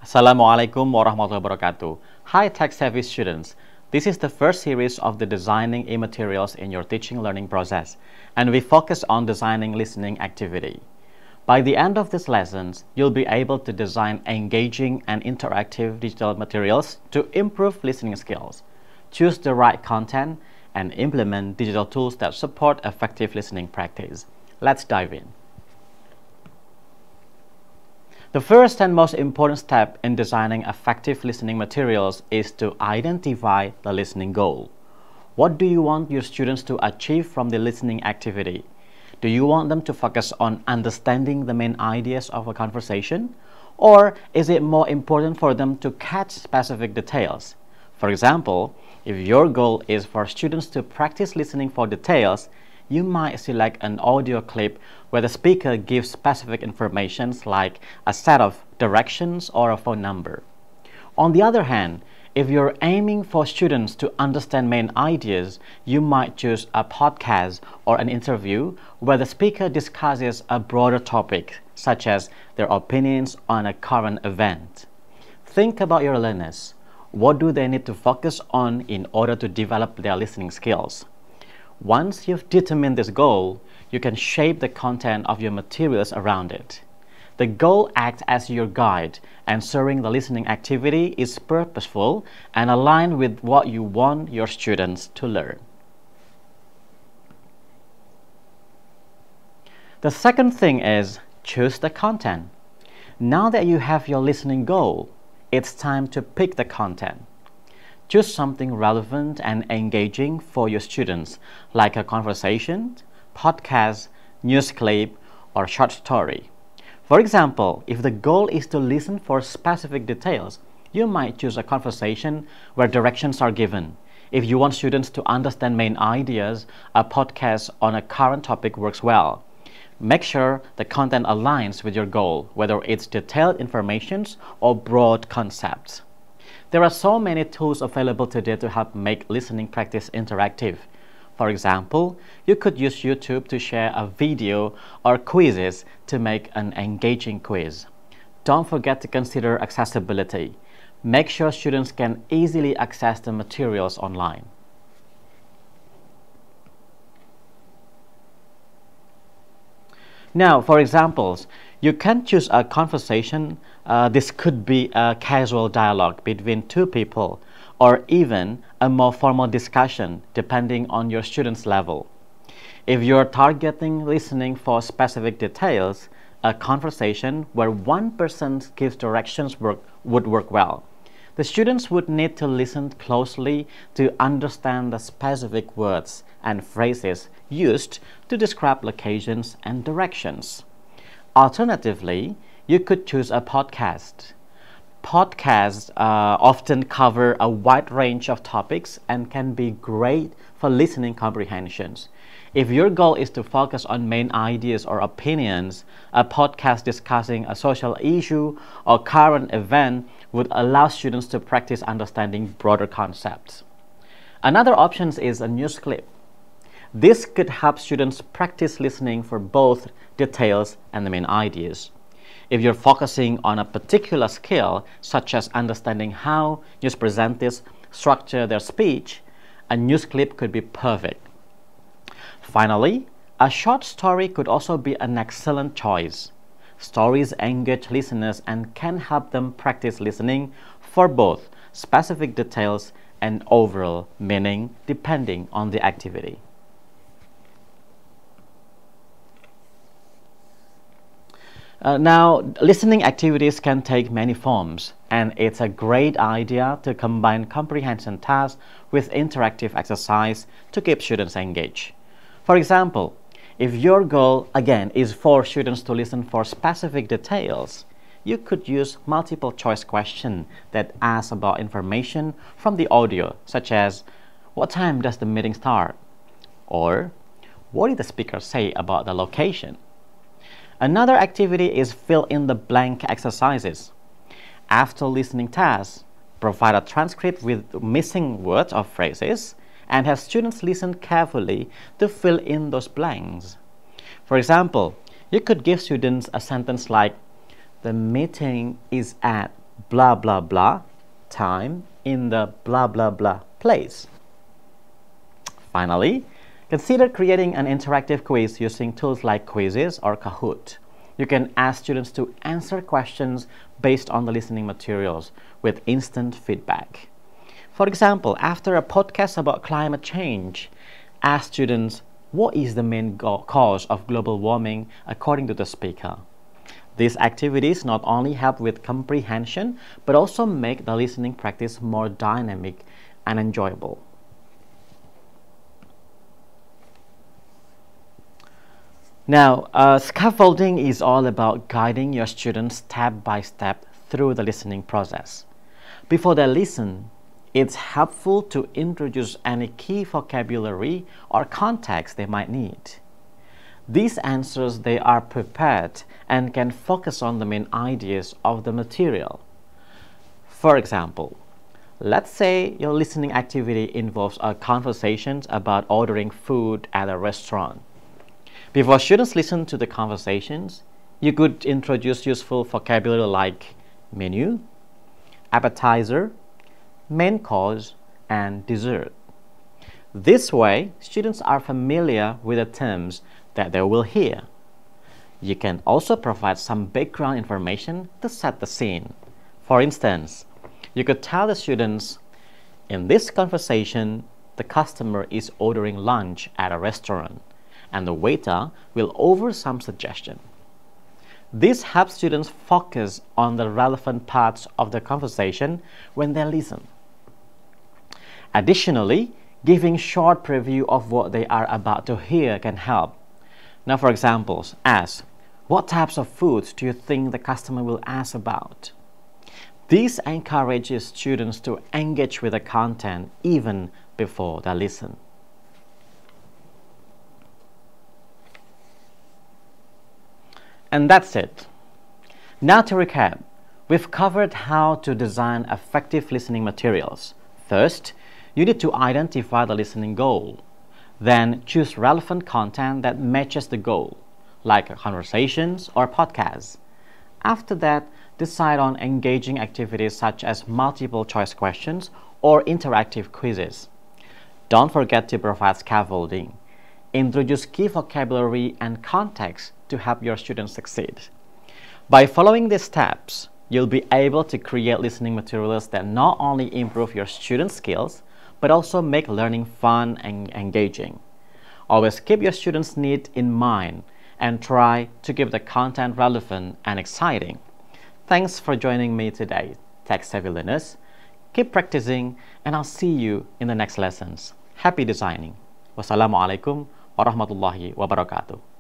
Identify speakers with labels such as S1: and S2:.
S1: Assalamualaikum warahmatullahi wabarakatuh. Hi tech-savvy students. This is the first series of the designing e-materials in your teaching learning process, and we focus on designing listening activity. By the end of these lessons, you'll be able to design engaging and interactive digital materials to improve listening skills, choose the right content, and implement digital tools that support effective listening practice. Let's dive in. The first and most important step in designing effective listening materials is to identify the listening goal. What do you want your students to achieve from the listening activity? Do you want them to focus on understanding the main ideas of a conversation? Or is it more important for them to catch specific details? For example, if your goal is for students to practice listening for details, you might select an audio clip where the speaker gives specific information like a set of directions or a phone number. On the other hand, if you're aiming for students to understand main ideas, you might choose a podcast or an interview where the speaker discusses a broader topic, such as their opinions on a current event. Think about your learners. What do they need to focus on in order to develop their listening skills? Once you've determined this goal, you can shape the content of your materials around it. The goal acts as your guide, ensuring the listening activity is purposeful and aligned with what you want your students to learn. The second thing is choose the content. Now that you have your listening goal, it's time to pick the content. Choose something relevant and engaging for your students, like a conversation, podcast, news clip, or short story. For example, if the goal is to listen for specific details, you might choose a conversation where directions are given. If you want students to understand main ideas, a podcast on a current topic works well. Make sure the content aligns with your goal, whether it's detailed information or broad concepts. There are so many tools available today to help make listening practice interactive. For example, you could use YouTube to share a video or quizzes to make an engaging quiz. Don't forget to consider accessibility. Make sure students can easily access the materials online. Now, for examples, you can choose a conversation. This could be a casual dialogue between two people, or even a more formal discussion, depending on your student's level. If you're targeting listening for specific details, a conversation where one person gives directions would work well. The students would need to listen closely to understand the specific words and phrases used to describe locations and directions. Alternatively, you could choose a podcast. Podcasts often cover a wide range of topics and can be great for listening comprehensions. If your goal is to focus on main ideas or opinions, a podcast discussing a social issue or current event would allow students to practice understanding broader concepts. Another option is a news clip. This could help students practice listening for both details and the main ideas. If you're focusing on a particular skill, such as understanding how news presenters structure their speech, a news clip could be perfect. Finally, a short story could also be an excellent choice. Stories engage listeners and can help them practice listening for both specific details and overall meaning, depending on the activity. Now, listening activities can take many forms, and it's a great idea to combine comprehension tasks with interactive exercise to keep students engaged. For example, if your goal, again, is for students to listen for specific details, you could use multiple choice questions that ask about information from the audio, such as, what time does the meeting start? Or, what did the speaker say about the location? Another activity is fill in the blank exercises. After listening tasks, provide a transcript with missing words or phrases and have students listen carefully to fill in those blanks. For example, you could give students a sentence like, the meeting is at blah blah blah time in the blah blah blah place. Finally, consider creating an interactive quiz using tools like Quizzes or Kahoot. You can ask students to answer questions based on the listening materials with instant feedback. For example, after a podcast about climate change, ask students, what is the main cause of global warming according to the speaker? These activities not only help with comprehension, but also make the listening practice more dynamic and enjoyable. Now, scaffolding is all about guiding your students step by step through the listening process. Before they listen, it's helpful to introduce any key vocabulary or context they might need. These answers they are prepared and can focus on the main ideas of the material. For example, let's say your listening activity involves a conversation about ordering food at a restaurant. Before students listen to the conversations, you could introduce useful vocabulary like menu, appetizer, main course, and dessert. This way, students are familiar with the terms that they will hear. You can also provide some background information to set the scene. For instance, you could tell the students, in this conversation, the customer is ordering lunch at a restaurant, and the waiter will offer some suggestion. This helps students focus on the relevant parts of the conversation when they listen. Additionally, giving short preview of what they are about to hear can help. Now, for examples, ask, what types of foods do you think the customer will ask about? This encourages students to engage with the content even before they listen. And that's it. Now to recap, we've covered how to design effective listening materials. First, you need to identify the listening goal. Then choose relevant content that matches the goal, like conversations or podcasts. After that, decide on engaging activities such as multiple choice questions or interactive quizzes. Don't forget to provide scaffolding. Introduce key vocabulary and context to help your students succeed. By following these steps, you'll be able to create listening materials that not only improve your students' skills, but also make learning fun and engaging. Always keep your students' needs in mind and try to keep the content relevant and exciting. Thanks for joining me today, tech-savvy learners. Keep practicing, and I'll see you in the next lessons. Happy designing. Wassalamualaikum warahmatullahi wabarakatuh.